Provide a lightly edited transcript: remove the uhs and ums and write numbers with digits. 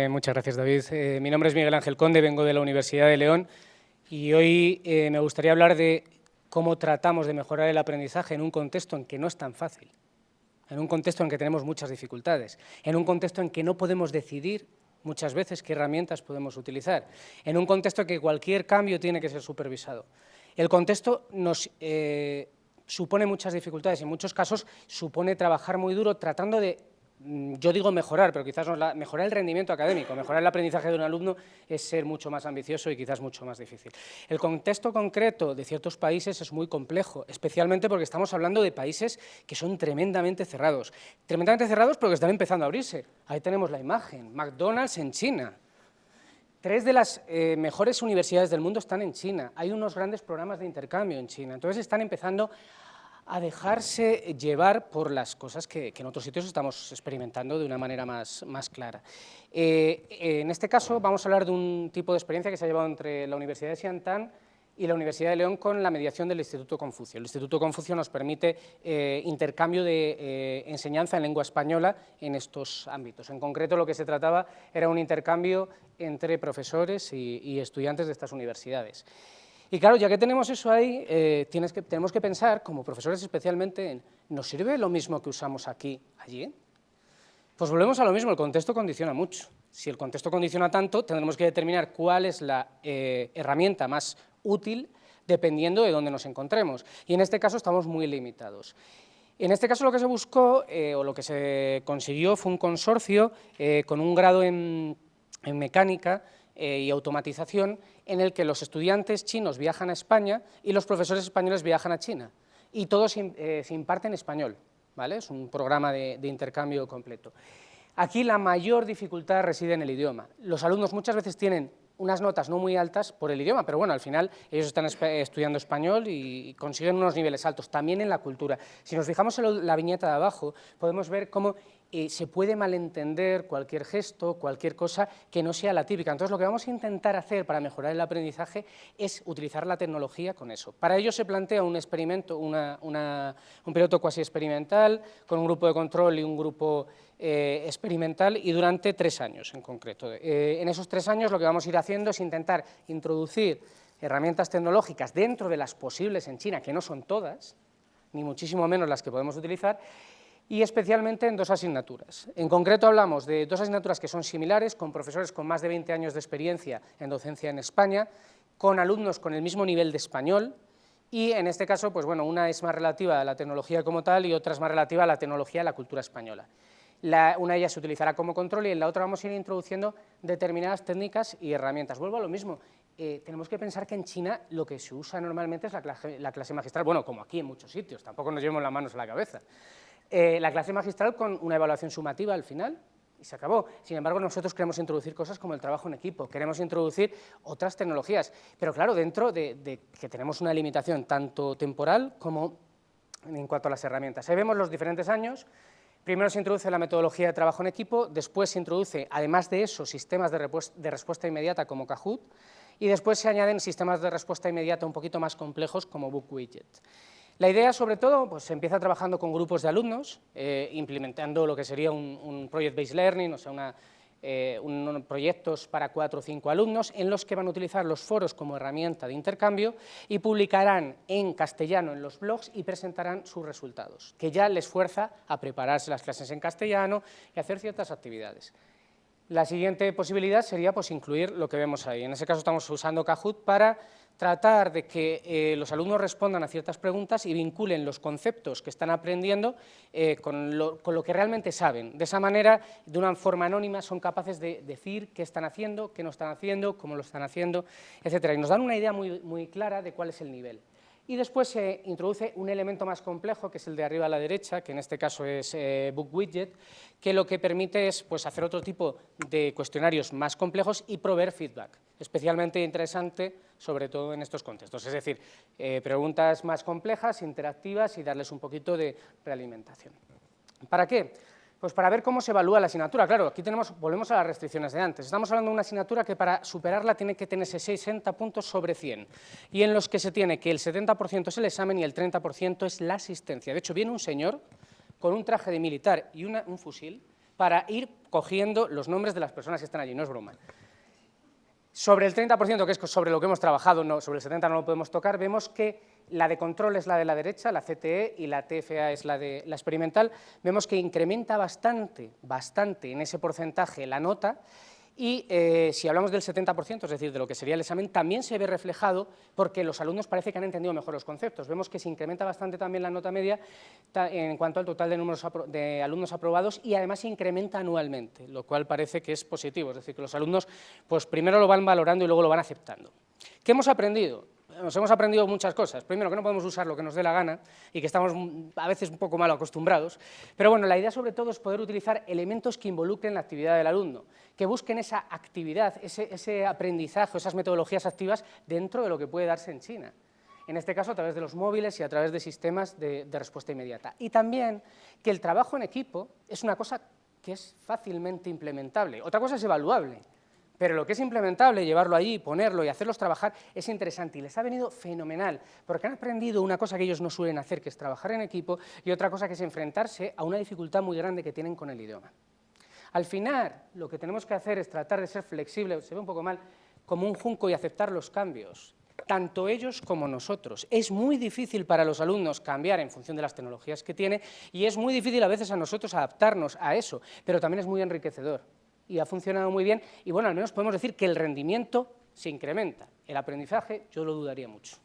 Muchas gracias, David. Mi nombre es Miguel Ángel Conde, vengo de la Universidad de León y hoy me gustaría hablar de cómo tratamos de mejorar el aprendizaje en un contexto en que no es tan fácil, en un contexto en que tenemos muchas dificultades, en un contexto en que no podemos decidir muchas veces qué herramientas podemos utilizar, en un contexto en que cualquier cambio tiene que ser supervisado. El contexto nos supone muchas dificultades y en muchos casos supone trabajar muy duro tratando de, yo digo mejorar, pero quizás no mejorar el rendimiento académico, mejorar el aprendizaje de un alumno es ser mucho más ambicioso y quizás mucho más difícil. El contexto concreto de ciertos países es muy complejo, especialmente porque estamos hablando de países que son tremendamente cerrados pero que están empezando a abrirse. Ahí tenemos la imagen, McDonald's en China. 3 de las mejores universidades del mundo están en China, hay unos grandes programas de intercambio en China, entonces están empezando a dejarse llevar por las cosas que en otros sitios estamos experimentando de una manera más clara. En este caso vamos a hablar de un tipo de experiencia que se ha llevado entre la Universidad de Xi'an y la Universidad de León con la mediación del Instituto Confucio. El Instituto Confucio nos permite intercambio de enseñanza en lengua española en estos ámbitos. En concreto, lo que se trataba era un intercambio entre profesores y estudiantes de estas universidades. Y claro, ya que tenemos eso ahí, tenemos que pensar, como profesores especialmente, en ¿nos sirve lo mismo que usamos aquí, allí? Pues volvemos a lo mismo, el contexto condiciona mucho. Si el contexto condiciona tanto, tendremos que determinar cuál es la herramienta más útil dependiendo de dónde nos encontremos. Y en este caso estamos muy limitados. En este caso lo que se buscó, o lo que se consiguió, fue un consorcio con un grado en mecánica y automatización, en el que los estudiantes chinos viajan a España y los profesores españoles viajan a China, y todo se imparte en español, ¿vale? Es un programa de intercambio completo. Aquí la mayor dificultad reside en el idioma. Los alumnos muchas veces tienen unas notas no muy altas por el idioma, pero bueno, al final ellos están estudiando español y consiguen unos niveles altos, también en la cultura. Si nos fijamos en la viñeta de abajo, podemos ver cómo se puede malentender cualquier gesto, cualquier cosa que no sea la típica. Entonces, lo que vamos a intentar hacer para mejorar el aprendizaje es utilizar la tecnología con eso. Para ello se plantea un experimento, un piloto cuasi experimental, con un grupo de control y un grupo experimental, y durante 3 años en concreto. En esos 3 años lo que vamos a ir haciendo es intentar introducir herramientas tecnológicas dentro de las posibles en China, que no son todas, ni muchísimo menos las que podemos utilizar, y especialmente en 2 asignaturas. En concreto hablamos de 2 asignaturas que son similares, con profesores con más de 20 años de experiencia en docencia en España, con alumnos con el mismo nivel de español, y en este caso, pues bueno, una es más relativa a la tecnología como tal y otra es más relativa a la tecnología y la cultura española. Una de ellas se utilizará como control y en la otra vamos a ir introduciendo determinadas técnicas y herramientas. Vuelvo a lo mismo, tenemos que pensar que en China lo que se usa normalmente es la clase magistral, bueno, como aquí en muchos sitios, tampoco nos llevemos las manos a la cabeza. La clase magistral con una evaluación sumativa al final, y se acabó. Sin embargo, nosotros queremos introducir cosas como el trabajo en equipo, queremos introducir otras tecnologías, pero claro, dentro de que tenemos una limitación tanto temporal como en cuanto a las herramientas. Ahí vemos los diferentes años. Primero se introduce la metodología de trabajo en equipo, después se introduce, además de eso, sistemas de respuesta inmediata como Kahoot, y después se añaden sistemas de respuesta inmediata un poquito más complejos como BookWidget. La idea, sobre todo, pues se empieza trabajando con grupos de alumnos, implementando lo que sería un Project-Based Learning, o sea, unos proyectos para 4 o 5 alumnos, en los que van a utilizar los foros como herramienta de intercambio y publicarán en castellano en los blogs y presentarán sus resultados, que ya les fuerza a prepararse las clases en castellano y hacer ciertas actividades. La siguiente posibilidad sería pues, incluir lo que vemos ahí. En ese caso estamos usando Kahoot para tratar de que los alumnos respondan a ciertas preguntas y vinculen los conceptos que están aprendiendo con lo que realmente saben. De esa manera, de una forma anónima, son capaces de decir qué están haciendo, qué no están haciendo, cómo lo están haciendo, etc. Y nos dan una idea muy clara de cuál es el nivel. Y después se introduce un elemento más complejo, que es el de arriba a la derecha, que en este caso es BookWidget, que lo que permite es pues, hacer otro tipo de cuestionarios más complejos y proveer feedback, especialmente interesante, sobre todo en estos contextos. Es decir, preguntas más complejas, interactivas y darles un poquito de realimentación. ¿Para qué? Pues para ver cómo se evalúa la asignatura. Claro, aquí volvemos a las restricciones de antes. Estamos hablando de una asignatura que para superarla tiene que tenerse 60 puntos sobre 100, y en los que se tiene que el 70% es el examen y el 30% es la asistencia. De hecho, viene un señor con un traje de militar y un fusil para ir cogiendo los nombres de las personas que están allí, no es broma. Sobre el 30%, que es sobre lo que hemos trabajado, no, sobre el 70% no lo podemos tocar, vemos que la de control es la de la derecha, la CTE, y la TFA es la de la experimental. Vemos que incrementa bastante en ese porcentaje la nota, y si hablamos del 70%, es decir, de lo que sería el examen, también se ve reflejado porque los alumnos parece que han entendido mejor los conceptos. Vemos que se incrementa bastante también la nota media en cuanto al total de alumnos aprobados, y además se incrementa anualmente, lo cual parece que es positivo, es decir, que los alumnos pues primero lo van valorando y luego lo van aceptando. ¿Qué hemos aprendido? Nos hemos aprendido muchas cosas. Primero, que no podemos usar lo que nos dé la gana y que estamos a veces un poco mal acostumbrados, pero bueno, la idea sobre todo es poder utilizar elementos que involucren la actividad del alumno, que busquen esa actividad, ese aprendizaje, esas metodologías activas dentro de lo que puede darse en China. En este caso, a través de los móviles y a través de sistemas de respuesta inmediata. Y también que el trabajo en equipo es una cosa que es fácilmente implementable. Otra cosa es evaluable. Pero lo que es implementable, llevarlo allí, ponerlo y hacerlos trabajar, es interesante y les ha venido fenomenal, porque han aprendido una cosa que ellos no suelen hacer, que es trabajar en equipo, y otra cosa que es enfrentarse a una dificultad muy grande que tienen con el idioma. Al final, lo que tenemos que hacer es tratar de ser flexibles, se ve un poco mal, como un junco, y aceptar los cambios, tanto ellos como nosotros. Es muy difícil para los alumnos cambiar en función de las tecnologías que tiene, y es muy difícil a veces a nosotros adaptarnos a eso, pero también es muy enriquecedor. Y ha funcionado muy bien, y bueno, al menos podemos decir que el rendimiento se incrementa. El aprendizaje yo lo dudaría mucho.